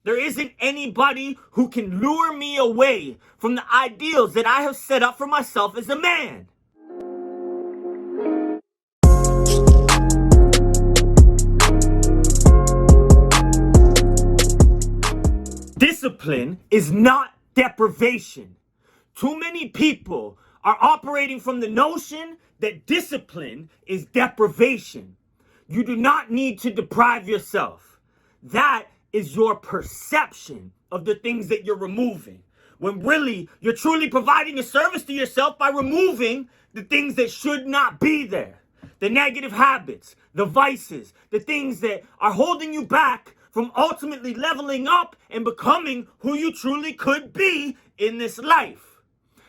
There isn't anybody who can lure me away from the ideals that I have set up for myself as a man. Discipline is not deprivation. Too many people are operating from the notion that discipline is deprivation. You do not need to deprive yourself. That is your perception of the things that you're removing. When really, you're truly providing a service to yourself by removing the things that should not be there. The negative habits, the vices, the things that are holding you back from ultimately leveling up and becoming who you truly could be in this life.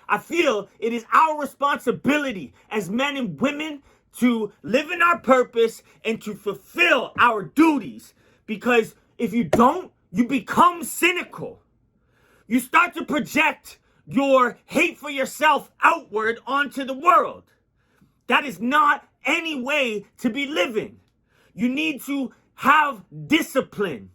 I feel it is our responsibility as men and women to live in our purpose and to fulfill our duties, because if you don't, you become cynical. You start to project your hate for yourself outward onto the world. That is not any way to be living. You need to have discipline.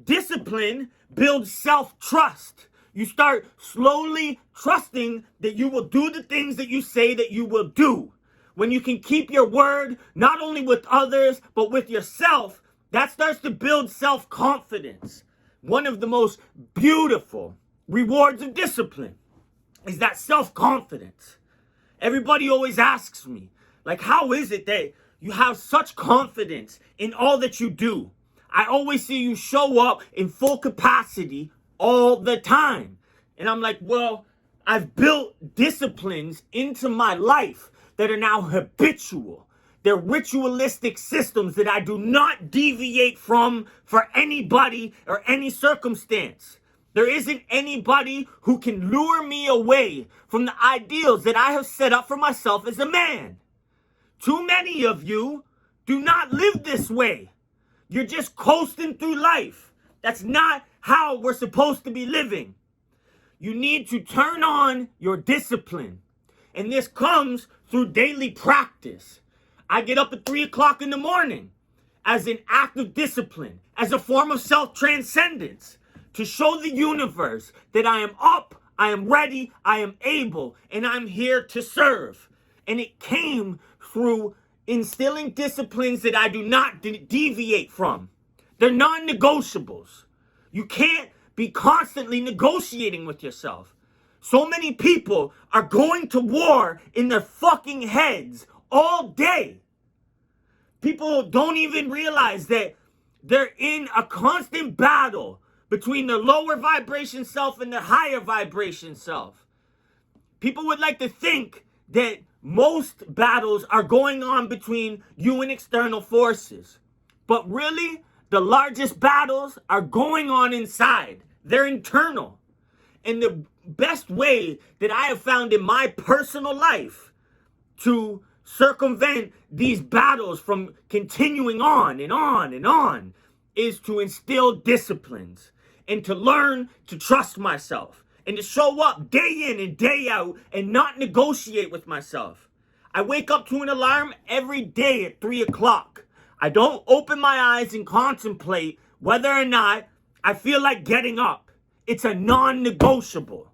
Discipline builds self-trust. You start slowly trusting that you will do the things that you say that you will do. When you can keep your word, not only with others, but with yourself, that starts to build self-confidence. One of the most beautiful rewards of discipline is that self-confidence. Everybody always asks me, like, how is it that you have such confidence in all that you do? I always see you show up in full capacity all the time. And I'm like, well, I've built disciplines into my life that are now habitual. They're ritualistic systems that I do not deviate from for anybody or any circumstance. There isn't anybody who can lure me away from the ideals that I have set up for myself as a man. Too many of you do not live this way. You're just coasting through life. That's not how we're supposed to be living. You need to turn on your discipline. And this comes through daily practice. I get up at 3 o'clock in the morning as an act of discipline, as a form of self-transcendence, to show the universe that I am up, I am ready, I am able, and I'm here to serve. And it came through instilling disciplines that I do not deviate from. They're non-negotiables. You can't be constantly negotiating with yourself. So many people are going to war in their fucking heads all day. People don't even realize that they're in a constant battle between their lower vibration self and their higher vibration self. People would like to think that most battles are going on between you and external forces. But really, the largest battles are going on inside. They're internal. And the best way that I have found in my personal life to circumvent these battles from continuing on and on and on is to instill disciplines and to learn to trust myself and to show up day in and day out and not negotiate with myself. I wake up to an alarm every day at 3 o'clock. I don't open my eyes and contemplate whether or not I feel like getting up. It's a non-negotiable.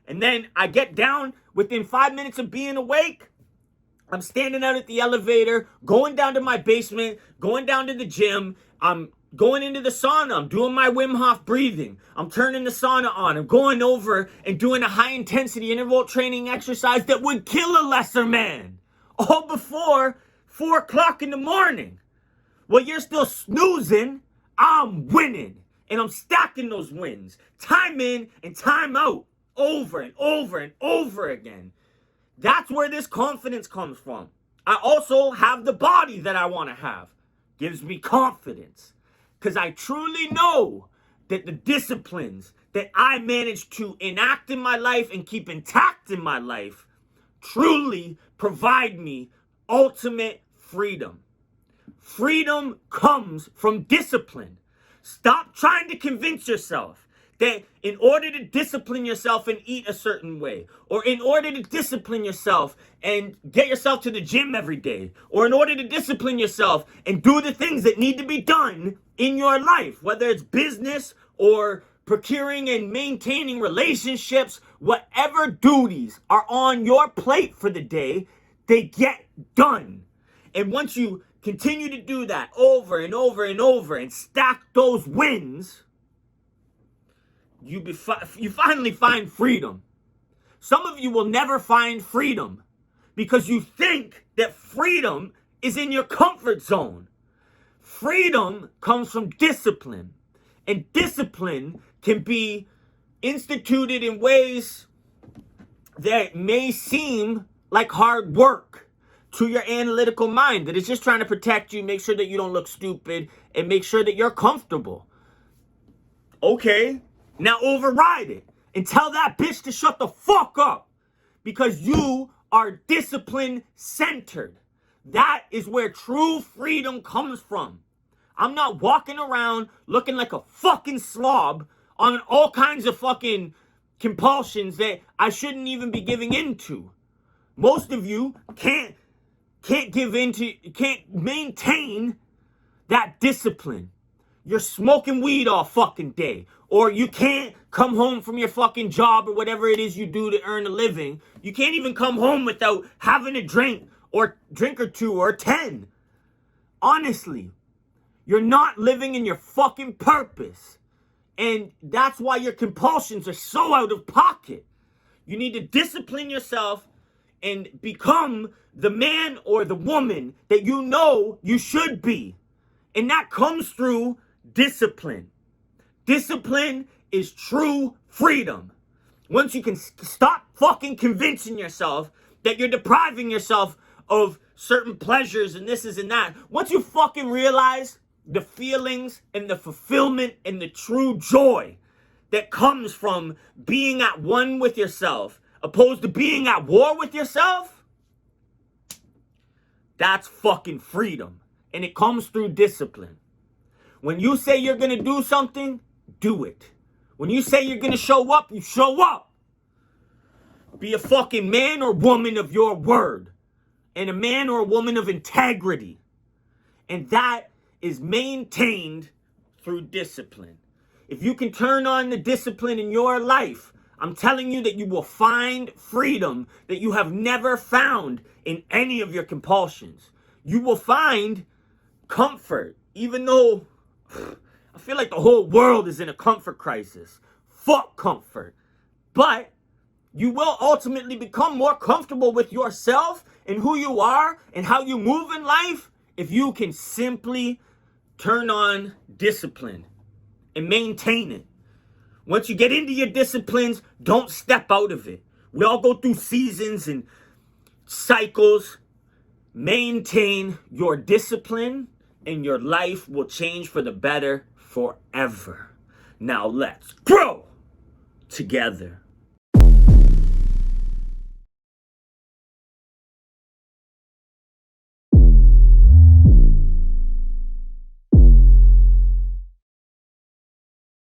And then I get down within 5 minutes of being awake. I'm standing out at the elevator, going down to my basement, going down to the gym. I'm going into the sauna. I'm doing my Wim Hof breathing. I'm turning the sauna on. I'm going over and doing a high intensity interval training exercise that would kill a lesser man. All before 4 o'clock in the morning. While you're still snoozing, I'm winning. And I'm stacking those wins. Time in and time out. Over and over and over again. That's where this confidence comes from. I also have the body that I want to have. Gives me confidence. Because I truly know that the disciplines that I managed to enact in my life and keep intact in my life truly provide me ultimate freedom. Freedom comes from discipline. Stop trying to convince yourself that in order to discipline yourself and eat a certain way, or in order to discipline yourself and get yourself to the gym every day, or in order to discipline yourself and do the things that need to be done in your life, whether it's business or procuring and maintaining relationships, whatever duties are on your plate for the day, they get done. And once you continue to do that over and over and over and stack those wins, you finally find freedom. Some of you will never find freedom because you think that freedom is in your comfort zone. Freedom comes from discipline, and discipline can be instituted in ways that may seem like hard work to your analytical mind, that is just trying to protect you, make sure that you don't look stupid, and make sure that you're comfortable. Okay, now override it and tell that bitch to shut the fuck up, because you are discipline centered. That is where true freedom comes from. I'm not walking around looking like a fucking slob on all kinds of fucking compulsions that I shouldn't even be giving into. Most of you can't maintain that discipline. You're smoking weed all fucking day, or you can't come home from your fucking job or whatever it is you do to earn a living. You can't even come home without having a drink or two or 10. Honestly, you're not living in your fucking purpose. And that's why your compulsions are so out of pocket. You need to discipline yourself and become the man or the woman that you know you should be. And that comes through discipline. Discipline is true freedom. Once you can stop fucking convincing yourself that you're depriving yourself of certain pleasures and this is and that. Once you fucking realize the feelings and the fulfillment and the true joy that comes from being at one with yourself opposed to being at war with yourself, that's fucking freedom. And it comes through discipline. When you say you're going to do something, do it. When you say you're going to show up, you show up. Be a fucking man or woman of your word. And a man or a woman of integrity. And that is maintained through discipline. If you can turn on the discipline in your life, I'm telling you that you will find freedom that you have never found in any of your compulsions. You will find comfort, even though I feel like the whole world is in a comfort crisis. Fuck comfort. But you will ultimately become more comfortable with yourself and who you are and how you move in life if you can simply turn on discipline and maintain it. Once you get into your disciplines, don't step out of it. We all go through seasons and cycles. Maintain your discipline and your life will change for the better forever. Now let's grow together.